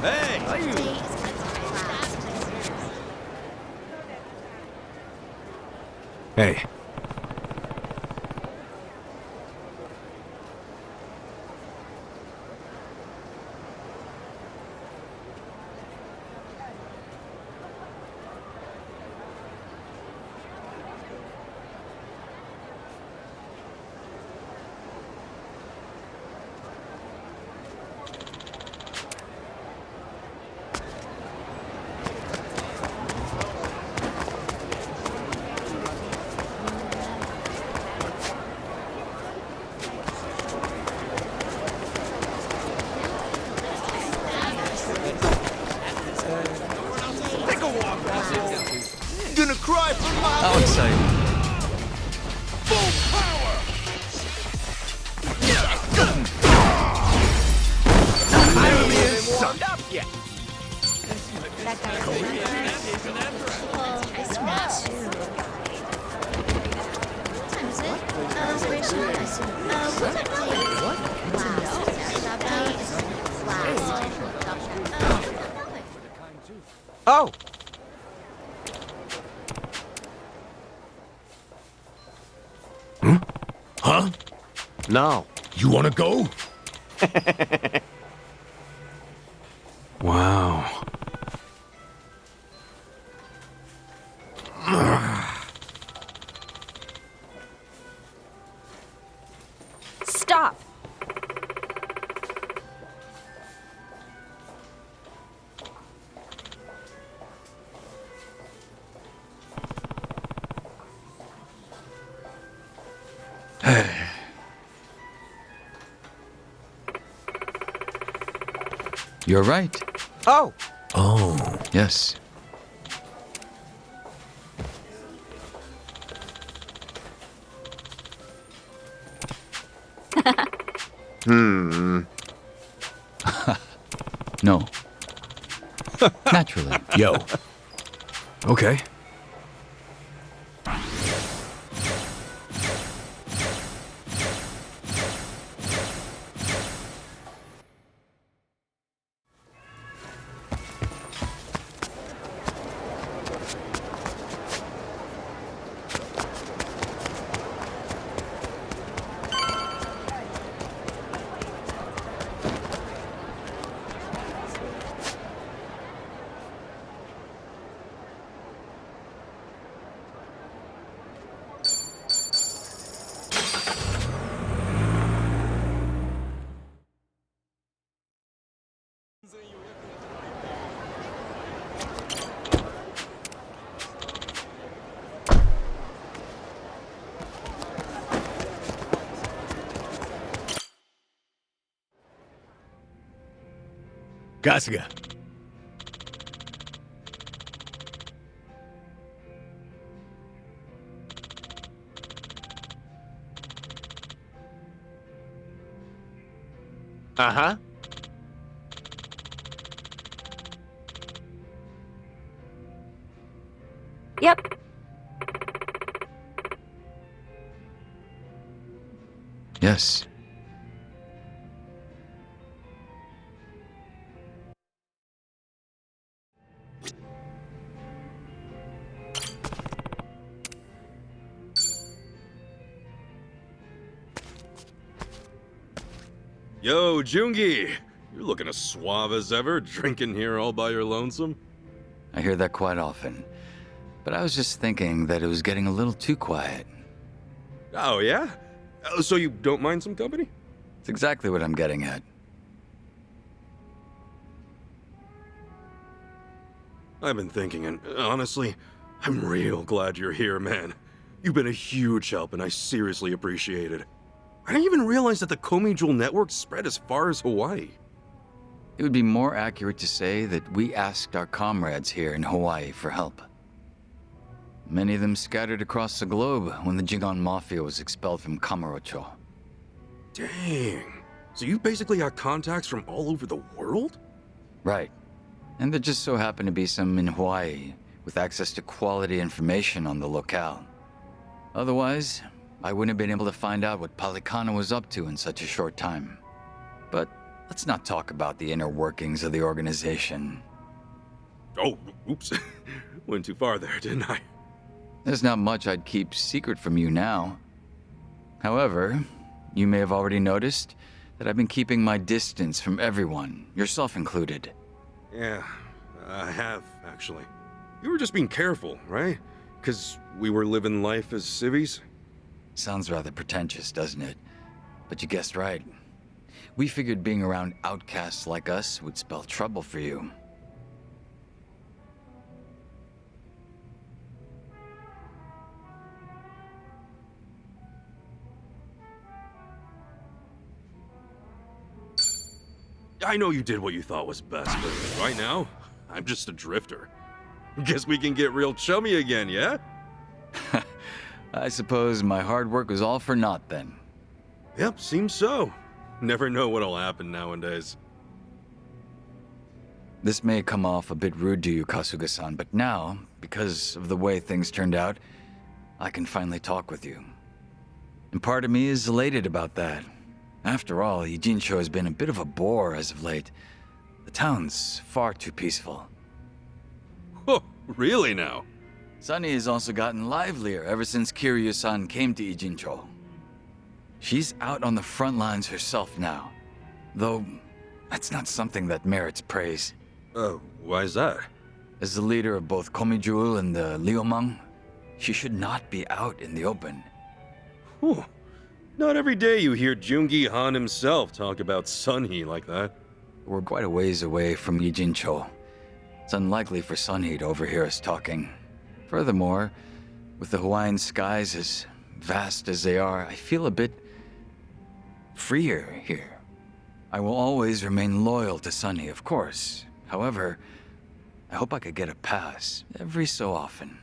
Hey! Hey. Gonna cry for my How exciting. full power! I haven't even warmed up yet. That guy I smashed. What time is it? Operation what date? Oh! Huh? No. You wanna go? Wow. Stop! You're right. Oh! Oh. Yes. No. Naturally. Yo. Okay. Kasuga. Uh-huh. Yep. Yes. Yo, Jungi! You're looking as suave as ever, drinking here all by your lonesome. I hear that quite often. But I was just thinking that it was getting a little too quiet. Oh, yeah? So you don't mind some company? It's exactly what I'm getting at. I've been thinking, and honestly, I'm real glad you're here, man. You've been a huge help, and I seriously appreciate it. I didn't even realize that the Komi Jewel network spread as far as Hawaii. It would be more accurate to say that we asked our comrades here in Hawaii for help. Many of them scattered across the globe when the Jigon Mafia was expelled from Kamurocho. Dang. So you basically got contacts from all over the world? Right. And there just so happened to be some in Hawaii with access to quality information on the locale. Otherwise, I wouldn't have been able to find out what Palikana was up to in such a short time. But let's not talk about the inner workings of the organization. Oh, oops. Went too far there, didn't I? There's not much I'd keep secret from you now. However, you may have already noticed that I've been keeping my distance from everyone, yourself included. Yeah, I have, actually. You were just being careful, right? Because we were living life as civvies? Sounds rather pretentious, doesn't it? But you guessed right. We figured being around outcasts like us would spell trouble for you. I know you did what you thought was best, but right now, I'm just a drifter. Guess we can get real chummy again, yeah? I suppose my hard work was all for naught then. Yep, seems so. Never know what'll happen nowadays. This may come off a bit rude to you, Kasuga-san, but now, because of the way things turned out, I can finally talk with you. And part of me is elated about that. After all, Ijincho has been a bit of a bore as of late. The town's far too peaceful. Oh, really now? Sunny has also gotten livelier ever since Kiryu-san came to Ijincho. She's out on the front lines herself now, though that's not something that merits praise. Why is that? As the leader of both Komijul and the Liumang, she should not be out in the open. Whew. Not every day you hear Jungi Han himself talk about Sunhee like that. We're quite a ways away from Ijincho. It's unlikely for Sunhee to overhear us talking. Furthermore, with the Hawaiian skies as vast as they are, I feel a bit freer here. I will always remain loyal to Sunny, of course. However, I hope I could get a pass every so often.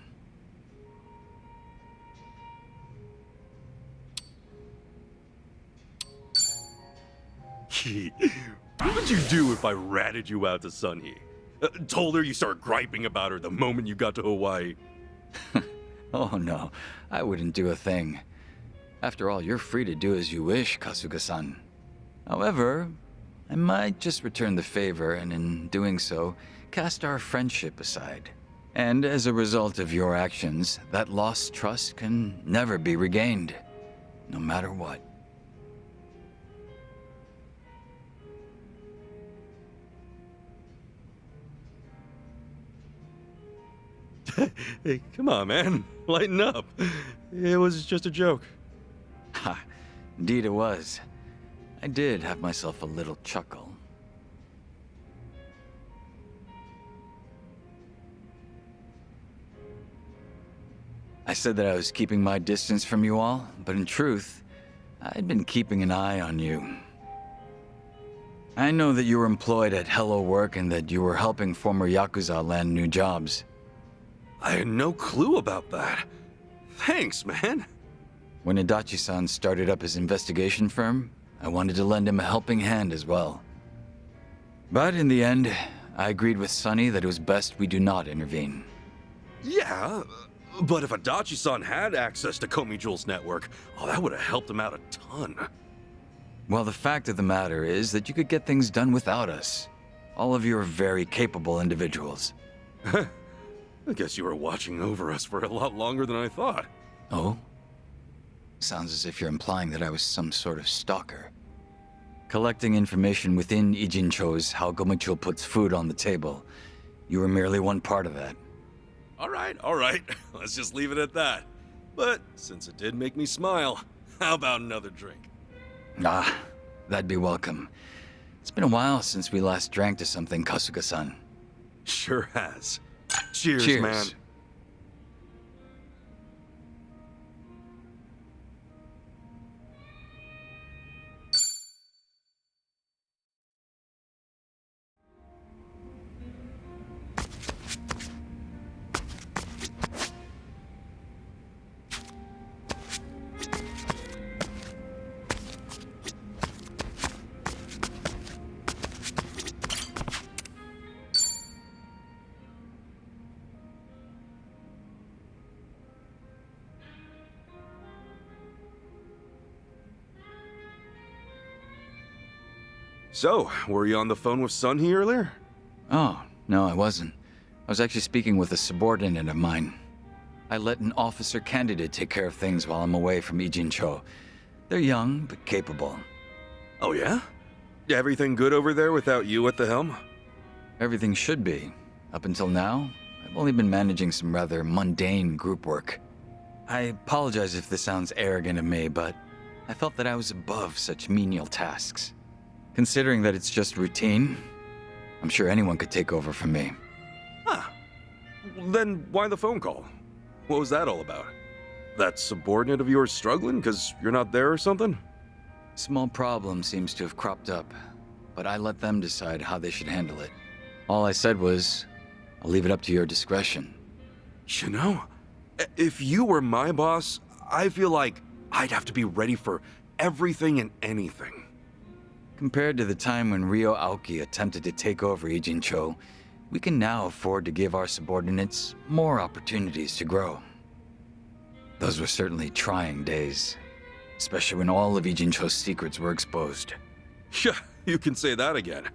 What would you do if I ratted you out to Sunhee? Told her you start griping about her the moment you got to Hawaii. Oh no, I wouldn't do a thing. After all, you're free to do as you wish, Kasuga-san. However, I might just return the favor and in doing so, cast our friendship aside. And as a result of your actions, that lost trust can never be regained, no matter what. Hey, come on, man. Lighten up. It was just a joke. Ha, indeed it was. I did have myself a little chuckle. I said that I was keeping my distance from you all, but in truth, I'd been keeping an eye on you. I know that you were employed at Hello Work and that you were helping former Yakuza land new jobs. I had no clue about that. Thanks, man. When Adachi-san started up his investigation firm, I wanted to lend him a helping hand as well. But in the end, I agreed with Sunny that it was best we do not intervene. Yeah, but if Adachi-san had access to Komijul's network, that would have helped him out a ton. Well, the fact of the matter is that you could get things done without us. All of you are very capable individuals. I guess you were watching over us for a lot longer than I thought. Oh? Sounds as if you're implying that I was some sort of stalker. Collecting information within Ijincho's how Gomichul puts food on the table. You were merely one part of that. All right. Let's just leave it at that. But since it did make me smile, how about another drink? Ah, that'd be welcome. It's been a while since we last drank to something, Kasuga-san. Sure has. Cheers, Cheers. man. So, were you on the phone with Sunhee earlier? Oh, no, I wasn't. I was actually speaking with a subordinate of mine. I let an officer candidate take care of things while I'm away from Ijincho. They're young, but capable. Oh yeah? Everything good over there without you at the helm? Everything should be. Up until now, I've only been managing some rather mundane group work. I apologize if this sounds arrogant of me, but I felt that I was above such menial tasks. Considering that it's just routine, I'm sure anyone could take over from me. Huh. Then why the phone call? What was that all about? That subordinate of yours struggling because you're not there or something? Small problem seems to have cropped up, but I let them decide how they should handle it. All I said was, I'll leave it up to your discretion. You know, if you were my boss, I feel like I'd have to be ready for everything and anything. Compared to the time when Ryo Aoki attempted to take over Ijincho, we can now afford to give our subordinates more opportunities to grow. Those were certainly trying days, especially when all of Ijincho's secrets were exposed. Yeah, you can say that again.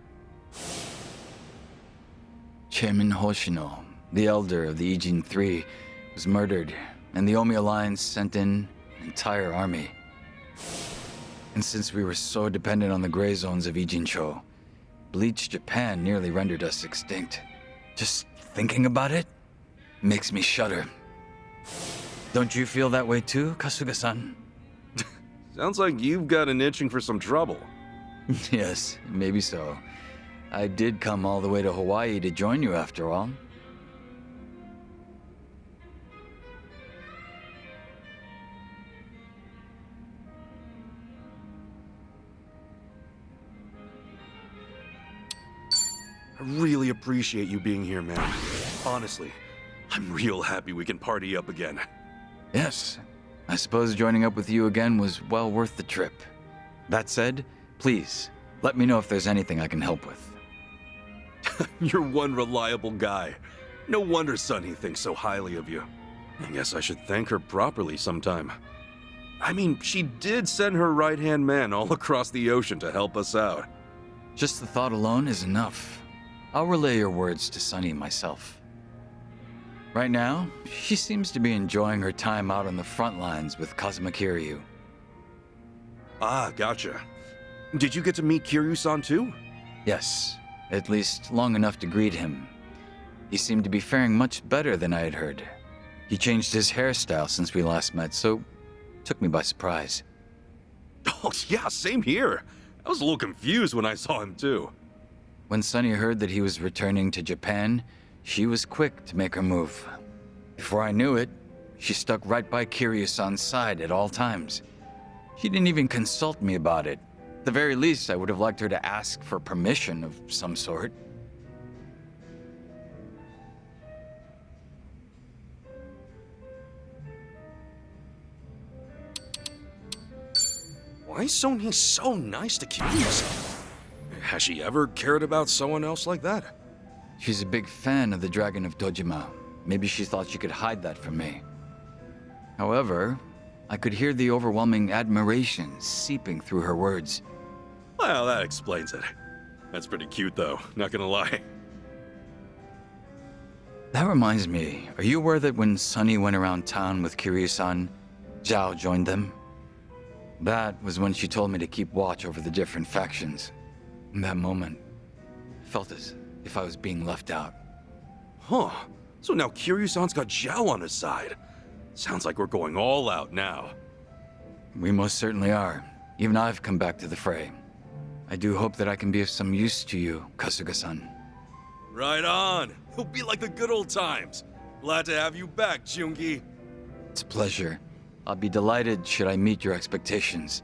Chairman Hoshino, the elder of the Ijin Three, was murdered, and the Omi Alliance sent in an entire army. And since we were so dependent on the gray zones of Ijincho, Bleach Japan nearly rendered us extinct. Just thinking about it makes me shudder. Don't you feel that way too, Kasuga-san? Sounds like you've got an itching for some trouble. Yes, maybe so. I did come all the way to Hawaii to join you after all. I really appreciate you being here, man. Honestly, I'm real happy we can party up again. Yes, I suppose joining up with you again was well worth the trip. That said, please, let me know if there's anything I can help with. You're one reliable guy. No wonder Sunny thinks so highly of you. I guess I should thank her properly sometime. I mean, she did send her right-hand man all across the ocean to help us out. Just the thought alone is enough. I'll relay your words to Sunny myself. Right now, she seems to be enjoying her time out on the front lines with Kazuma Kiryu. Ah, gotcha. Did you get to meet Kiryu-san too? Yes, at least long enough to greet him. He seemed to be faring much better than I had heard. He changed his hairstyle since we last met, so it took me by surprise. Oh, yeah, same here. I was a little confused when I saw him too. When Sunny heard that he was returning to Japan, she was quick to make her move. Before I knew it, she stuck right by Kiryu-san's side at all times. She didn't even consult me about it. At the very least, I would have liked her to ask for permission of some sort. Why is Sunny so nice to Kiryu-san? Has she ever cared about someone else like that? She's a big fan of the Dragon of Dojima. Maybe she thought she could hide that from me. However, I could hear the overwhelming admiration seeping through her words. Well, that explains it. That's pretty cute though, not gonna lie. That reminds me, are you aware that when Sunny went around town with Kiryu-san, Zhao joined them? That was when she told me to keep watch over the different factions. In that moment, I felt as if I was being left out. Huh. So now Kiryu-san's got Zhao on his side. Sounds like we're going all out now. We most certainly are. Even I've come back to the fray. I do hope that I can be of some use to you, Kasuga-san. Right on. It'll be like the good old times. Glad to have you back, Jungi. It's a pleasure. I'll be delighted should I meet your expectations.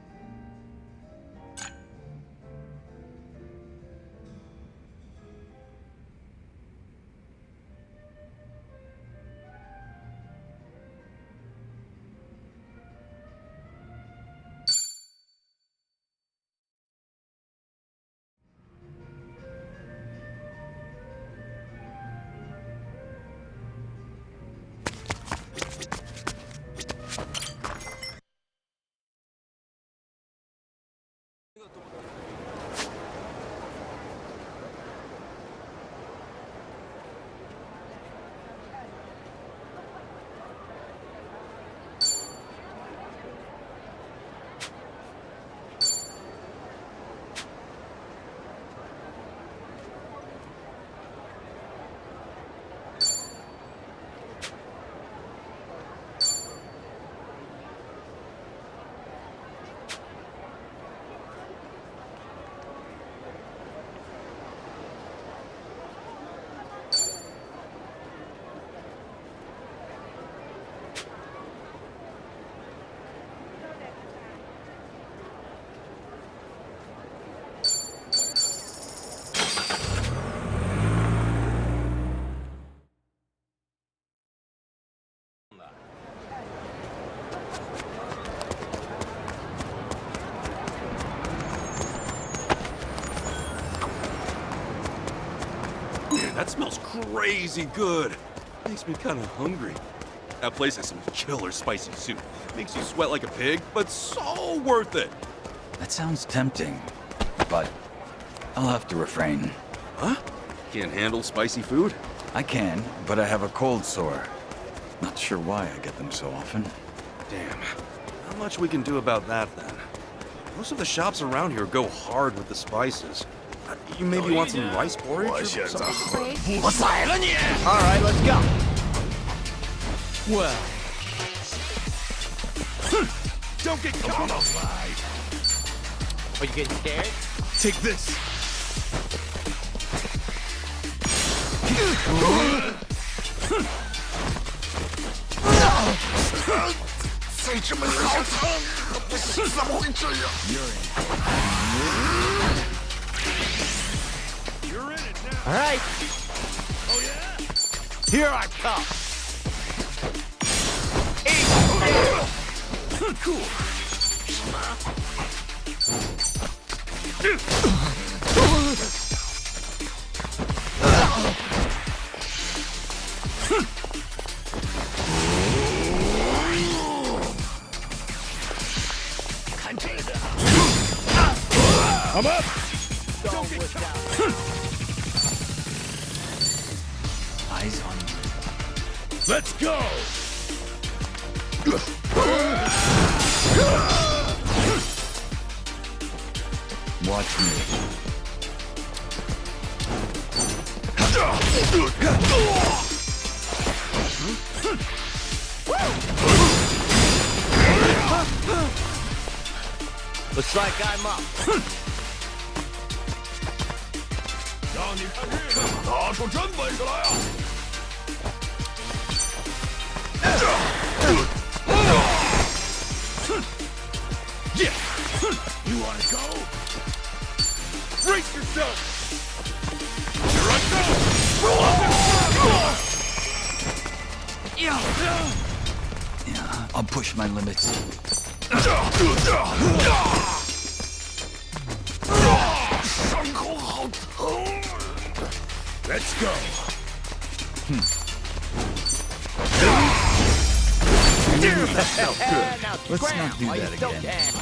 that smells crazy good. Makes me kind of hungry. That place has some killer spicy soup. Makes you sweat like a pig, but so worth it. That sounds tempting, but I'll have to refrain. Huh? Can't handle spicy food? I can, but I have a cold sore. Not sure why I get them so often. Damn. Not much we can do about that, then. Most of the shops around here go hard with the spices. You maybe want some rice porridge or something? All right, let's go. Well, Don't get caught. Are you getting scared? take this. You're in it now. All right. Oh yeah. Here I come. Cool. I'm up. Eyes on you. Let's go. Watch me. Looks like I'm up. 让你看这个，拿出真本事来啊！ Yeah. You wanna go? Brace yourself. Here I go. Yeah, I'll push my limits. Let's go. Let's not do that again.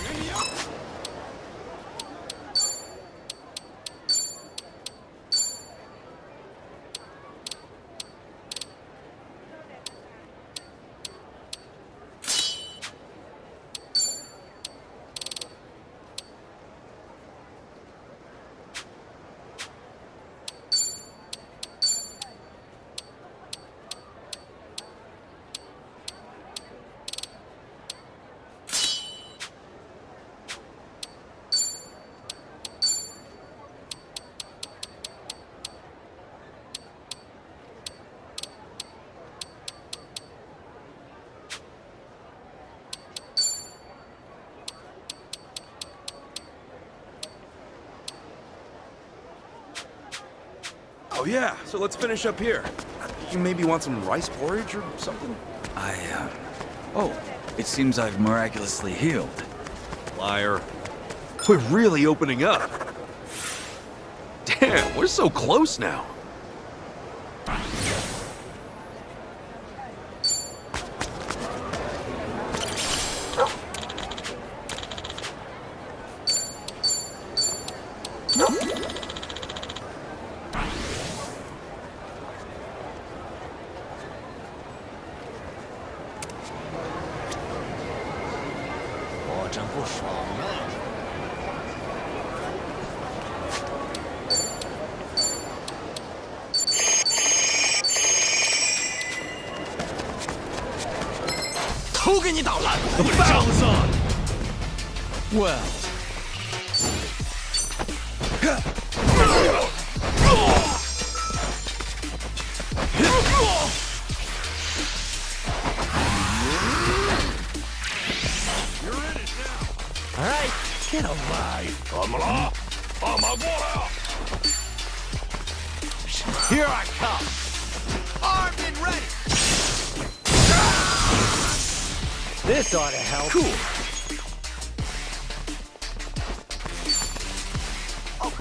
Oh yeah, so let's finish up here. You maybe want some rice porridge or something? Oh, it seems I've miraculously healed. Liar. We're really opening up. Damn, we're so close now. The battle's on. Well, All right. Get alive. Here I come. Armed and ready. This ought to help. Cool.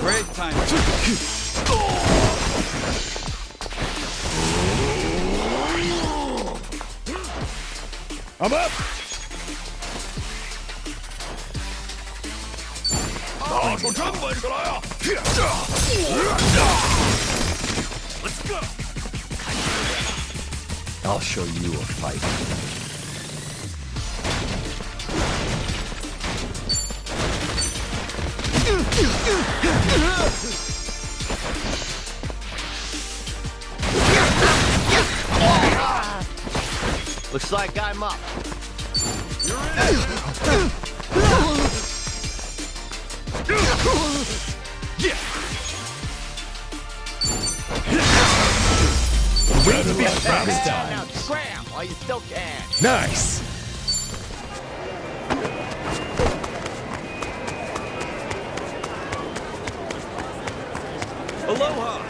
great time. I'm up. Let's go. I'll show you a fight. Looks like I'm up. Now Scram while you still can. Nice. Aloha!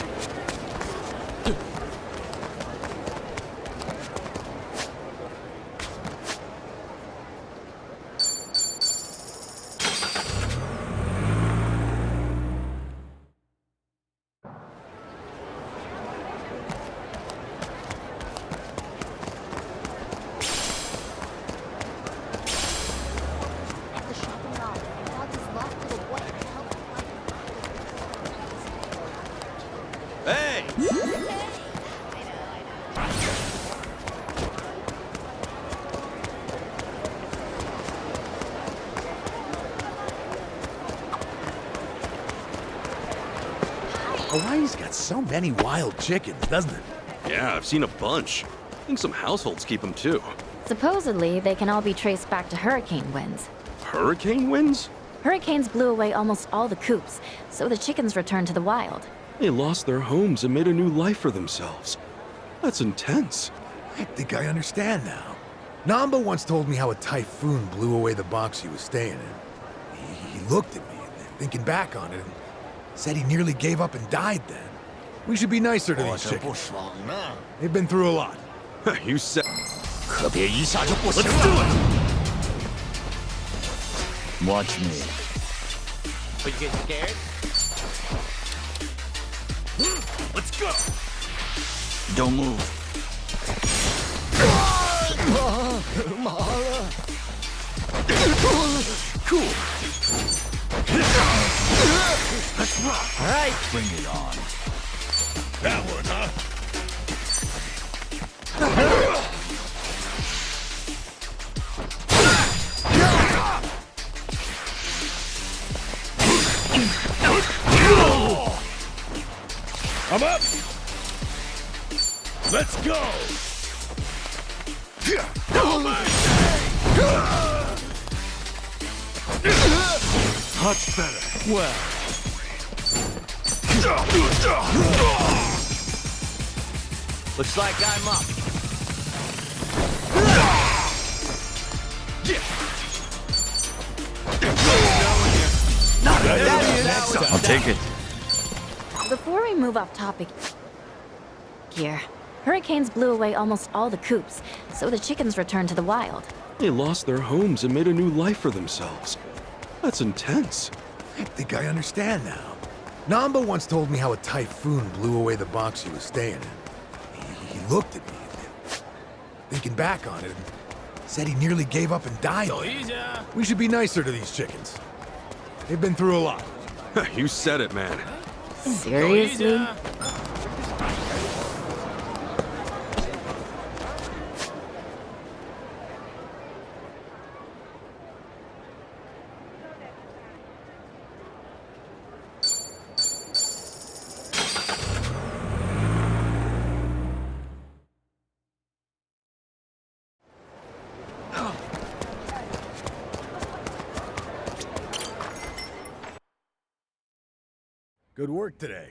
At the shopping mall, Dog is locked to the wall to help fight. Hey! Hawaii's got so many wild chickens, doesn't it? Yeah, I've seen a bunch. I think some households keep them too. Supposedly, they can all be traced back to hurricane winds. Hurricane winds? Hurricanes blew away almost all the coops, so the chickens returned to the wild. They lost their homes and made a new life for themselves. That's intense. I think I understand now. Namba once told me how a typhoon blew away the box he was staying in. He looked at me, thinking back on it, and said he nearly gave up and died then. We should be nicer to these chickens. They've been through a lot. You said. Let's do it. Watch me. Are you getting scared? Let's go. Don't move. Cool. Let's rock. All right, bring it on. That one, huh? I'm up. Let's go. Much better. Well. Looks like I'm up. I'll take it. Before we move off topic here, hurricanes blew away almost all the coops, so the chickens returned to the wild. They lost their homes and made a new life for themselves. That's intense. I think I understand now. Namba once told me how a typhoon blew away the box he was staying in. He looked at me, thinking back on it, and said he nearly gave up and died then. We should be nicer to these chickens. They've been through a lot. You said it, man. Seriously? Good work today.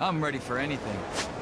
I'm ready for anything.